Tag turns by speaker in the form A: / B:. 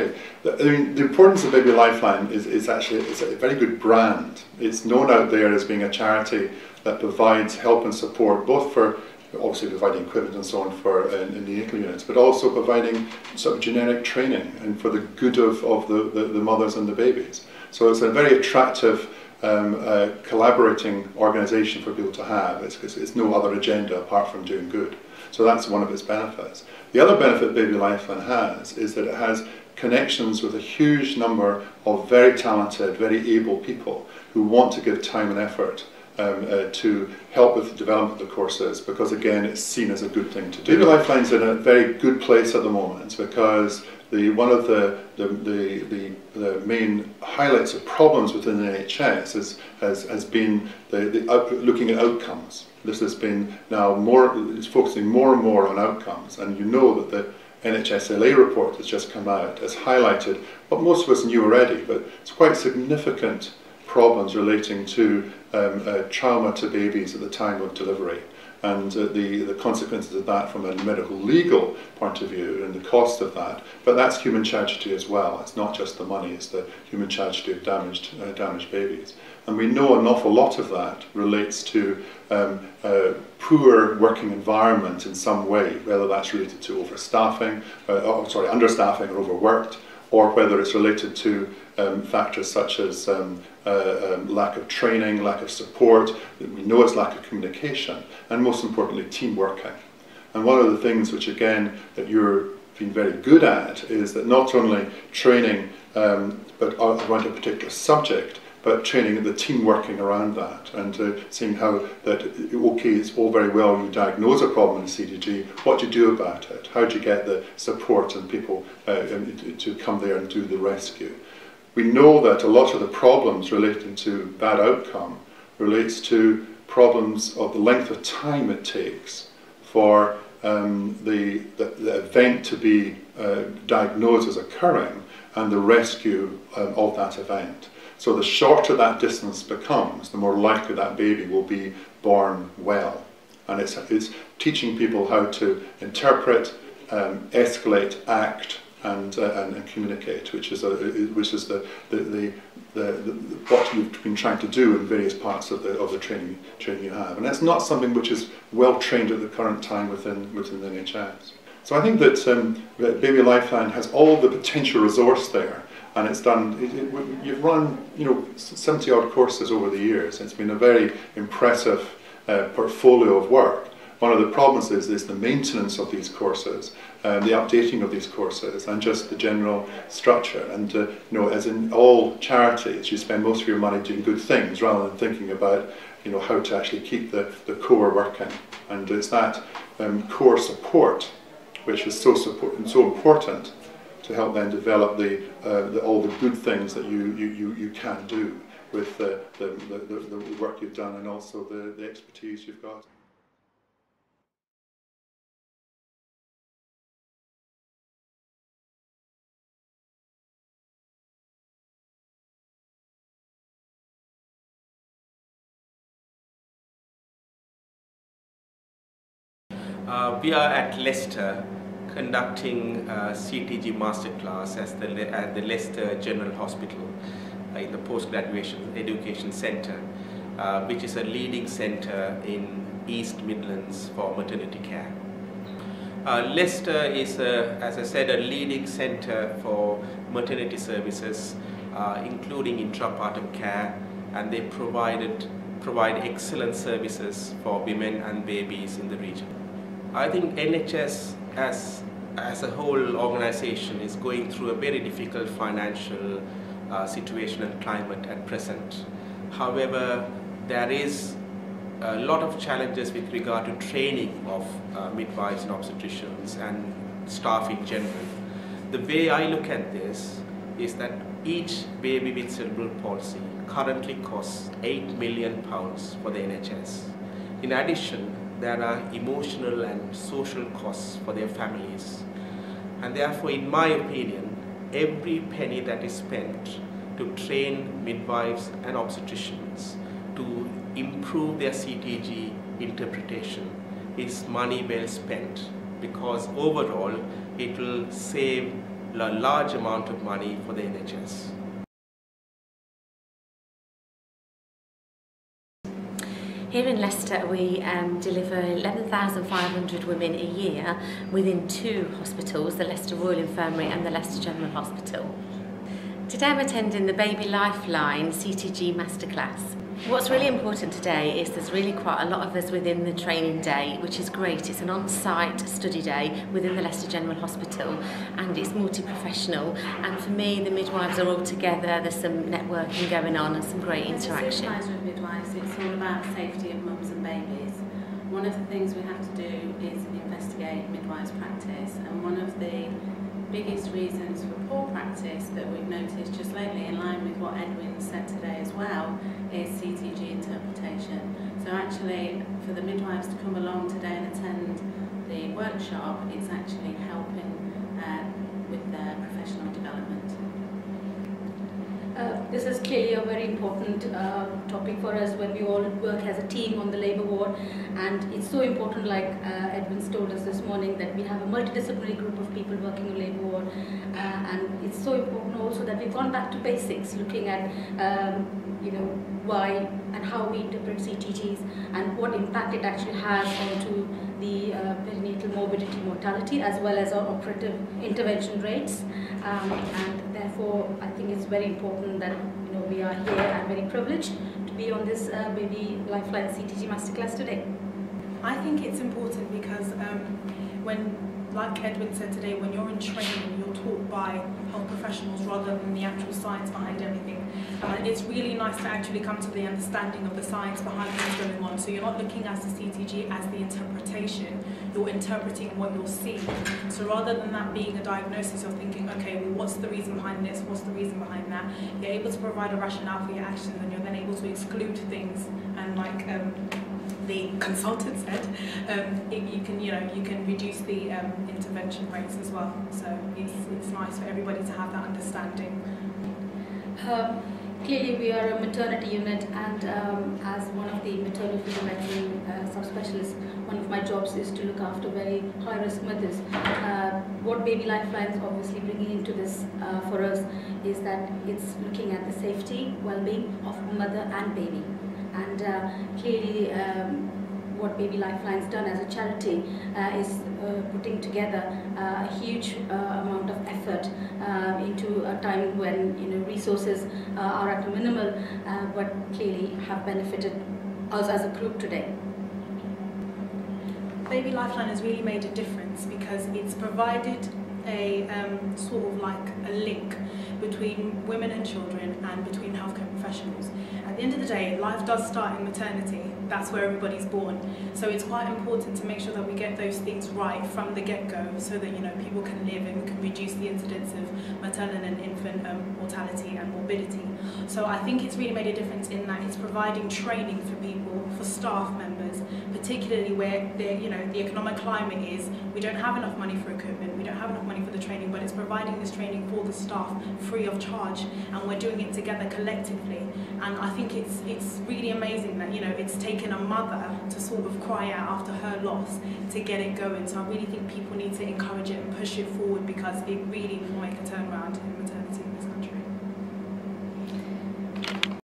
A: I mean, the importance of Baby Lifeline is actually it's a very good brand. It's known out there as being a charity that provides help and support, both for obviously providing equipment and so on for in the NICU units, but also providing sort of generic training and for the good of the mothers and the babies. So it's a very attractive collaborating organisation for people to have. It's no other agenda apart from doing good. So that's one of its benefits. The other benefit Baby Lifeline has is that it has connections with a huge number of very talented, very able people who want to give time and effort to help with the development of the courses, because again it's seen as a good thing to do. Baby Lifeline's in a very good place at the moment because one of the main highlights of problems within the NHS has been looking at outcomes. This has been now it's focusing more and more on outcomes, and you know that the NHSLA report that's just come out has highlighted what most of us knew already, but it's quite significant problems relating to trauma to babies at the time of delivery, and the consequences of that from a medical legal point of view and the cost of that. But that's human tragedy as well. It's not just the money, it's the human tragedy of damaged babies. And we know an awful lot of that relates to poor working environment in some way, whether that's related to understaffing or overworked, or whether it's related to factors such as lack of training, lack of support. We know it's lack of communication, and most importantly, team working. And one of the things which, again, that you're been very good at is that not only training but around a particular subject, but training the team working around that, and seeing how that, okay, it's all very well you diagnose a problem in CTG, what do you do about it? How do you get the support and people to come there and do the rescue? We know that a lot of the problems relating to bad outcome relates to problems of the length of time it takes for the event to be diagnosed as occurring and the rescue of that event. So the shorter that distance becomes, the more likely that baby will be born well. And it's teaching people how to interpret, escalate, act, and communicate, which is what you've been trying to do in various parts of the training you have. And that's not something which is well trained at the current time within the NHS. So I think that Baby Lifeline has all the potential resource there. And it's done, you've run 70 odd courses over the years. It's been a very impressive portfolio of work. One of the problems is the maintenance of these courses, the updating of these courses, and just the general structure. And as in all charities, you spend most of your money doing good things rather than thinking about how to actually keep the core working. And it's that core support which is so important to help then develop all the good things that you can do with the work you've done, and also the expertise you've got.
B: We are at Leicester conducting a CTG masterclass at the Leicester General Hospital in the Postgraduate Education Centre, which is a leading centre in East Midlands for maternity care. Leicester is, as I said, a leading centre for maternity services, including intrapartum care, and they provide excellent services for women and babies in the region. I think NHS as a whole organisation is going through a very difficult financial situation and climate at present. However, there is a lot of challenges with regard to training of midwives and obstetricians and staff in general. The way I look at this is that each baby with cerebral palsy currently costs £8 million for the NHS. In addition, there are emotional and social costs for their families. And therefore, in my opinion, every penny that is spent to train midwives and obstetricians to improve their CTG interpretation is money well spent, because overall it will save large amount of money for the NHS.
C: Here in Leicester we deliver 11,500 women a year within 2 hospitals, the Leicester Royal Infirmary and the Leicester General Hospital. Today I'm attending the Baby Lifeline CTG Masterclass. What's really important today is there's really quite a lot of us within the training day, which is great. It's an on-site study day within the Leicester General Hospital and it's multi-professional, and for me the midwives are all together, there's some networking going on and some great interaction.
D: As a midwives, it's all about safety of mums and babies. One of the things we have to do is investigate midwives' practice, and one of the biggest reasons for poor practice that we've noticed just lately, in line with what Edwin said today as well, is CTG interpretation. So actually, for the midwives to come along today and attend the workshop, it's actually helping with their professional development.
E: This is clearly a very important topic for us when we all work as a team on the labour ward, and it's so important, like Edwin's told us this morning, that we have a multidisciplinary group of people working on labour ward, and it's so important also that we've gone back to basics, looking at why and how we interpret CTGs and what impact it actually has onto the perinatal morbidity mortality as well as our operative intervention rates, and therefore I think it's very important that we are here and very privileged to be on this Baby Lifeline CTG Masterclass today.
F: I think it's important because like Edwin said today, when you're in training, you're taught by health professionals rather than the actual science behind everything. It's really nice to actually come to the understanding of the science behind what's going on. So you're not looking at the CTG as the interpretation, you're interpreting what you're seeing. So rather than that being a diagnosis of thinking, okay, well, what's the reason behind this, what's the reason behind that, you're able to provide a rationale for your actions, and you're then able to exclude things, and like the consultant said, you can reduce the intervention rates as well. So it's nice for everybody to have that understanding.
E: Clearly we are a maternity unit, and as one of the maternal fetal medicine subspecialists, one of my jobs is to look after very high-risk mothers. What Baby Lifeline is obviously bringing into this for us is that it's looking at the safety, well-being of mother and baby. And clearly what Baby Lifeline's done as a charity is putting together a huge amount of effort into a time when resources are at a minimal, but clearly have benefited us as a group today.
F: Baby Lifeline has really made a difference because it's provided a sort of like a link between women and children and between healthcare professionals. At the end of the day, life does start in maternity. That's where everybody's born. So it's quite important to make sure that we get those things right from the get-go, so that people can live and we can reduce the incidence of maternal and infant mortality and morbidity. So I think it's really made a difference in that it's providing training for people, for staff members, particularly where the economic climate is, we don't have enough money for equipment, we don't have enough money for the training, but it's providing this training for the staff free of charge, and we're doing it together collectively. And I think it's really amazing that it's taken a mother to sort of cry out after her loss to get it going. So I really think people need to encourage it and push it forward, because it really will make a turnaround in maternity in this country.